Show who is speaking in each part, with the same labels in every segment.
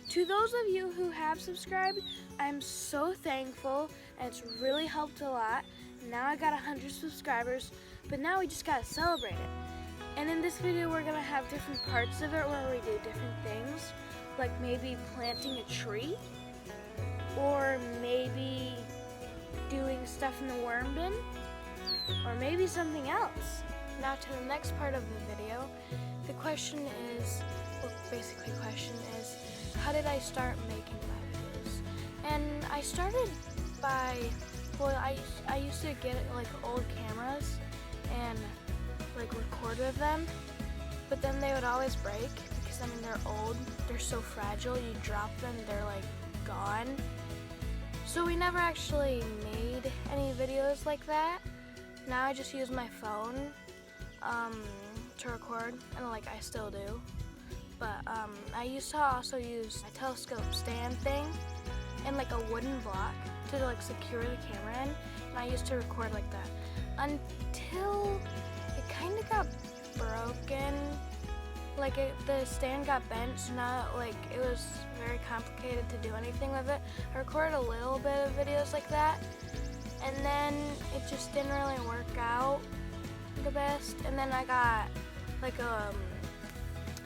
Speaker 1: To those of you who have subscribed, I'm so thankful, and it's really helped a lot. Now I got 100 subscribers, but now we just gotta celebrate it. And in this video, we're gonna have different parts of it where we do different things, like maybe planting a tree, or maybe doing stuff in the worm bin, or maybe something else. Now to the next part of the video. The question is, well, basically question is, how did I start making my videos? And I started by, well, I used to get like old cameras and like record with them, but then they would always break because I mean they're old, they're so fragile, you drop them, they're like gone. So we never actually made any videos like that. Now I just use my phone to record, and like I still do. But I used to also use a telescope stand thing and like a wooden block to like secure the camera in, and I used to record like that until it kind of got broken. Like the stand got bent, so now like it was very complicated to do anything with it. I recorded a little bit of videos like that, and then it just didn't really work out the best. And then I got like a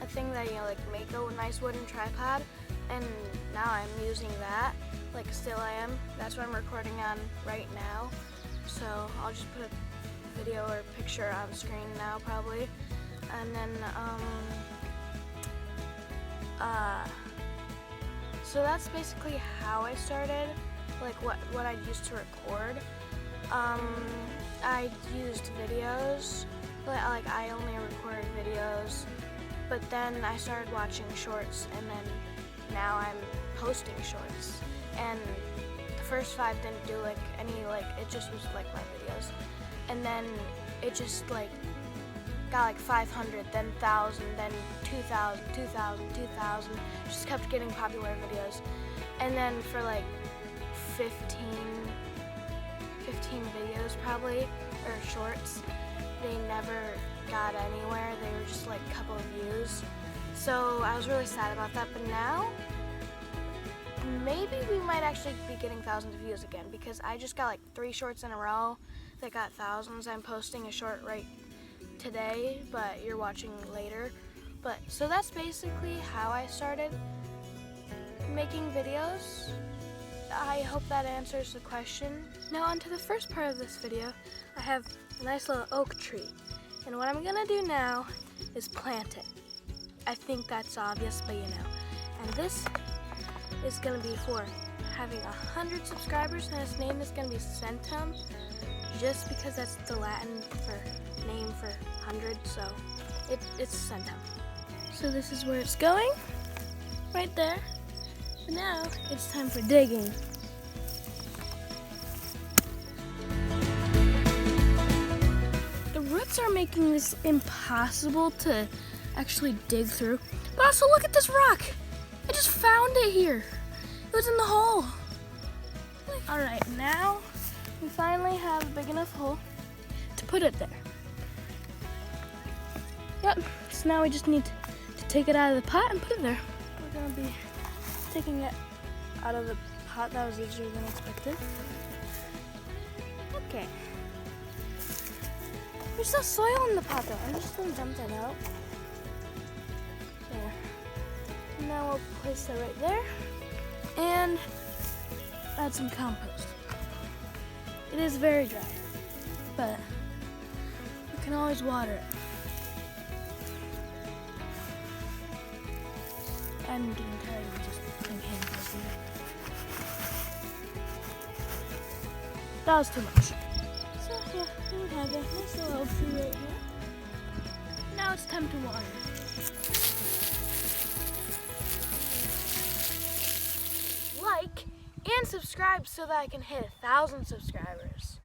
Speaker 1: thing that you like make a nice wooden tripod, and now I'm using that. Like still I am. That's what I'm recording on right now. So I'll just put a video or a picture on screen now probably. And then so that's basically how I started, like what I used to record. I used videos, but like I only recorded videos, but then I started watching shorts, and then now I'm posting shorts. And the first 5 didn't do like any, like it just was like my videos, and then it just like got like 500, then 1,000, then 2,000, 2,000, 2,000. Just kept getting popular videos. And then for like 15 videos probably, or shorts, they never got anywhere. They were just like a couple of views. So I was really sad about that, but now maybe we might actually be getting thousands of views again, because I just got like 3 shorts in a row that got thousands. I'm posting a short right today, but you're watching later. But so that's basically how I started making videos. I hope that answers the question. Now on to the first part of this video. I have a nice little oak tree, and what I'm gonna do now is plant it. I think that's obvious, but you know. And this is gonna be for having 100 subscribers, and its name is gonna be Centum, just because that's the Latin name for 100, so it's Centum. So this is where it's going, right there. But now it's time for digging. The roots are making this impossible to actually dig through. But also look at this rock. I just found it here. It was in the hole. All right, now we finally have a big enough hole to put it there. Yep, so now we just need to take it out of the pot and put it there. We're gonna be taking it out of the pot. That was easier than expected. Okay. There's still soil in the pot though. I'm just gonna dump that out. There. Now we'll place it right there and add some compost. It is very dry, but we can always water it. I'm getting tired of just putting handfuls in it. That was too much. So yeah, we have a nice little tree right here. Now it's time to water. Like and subscribe so that I can hit 1,000 subscribers.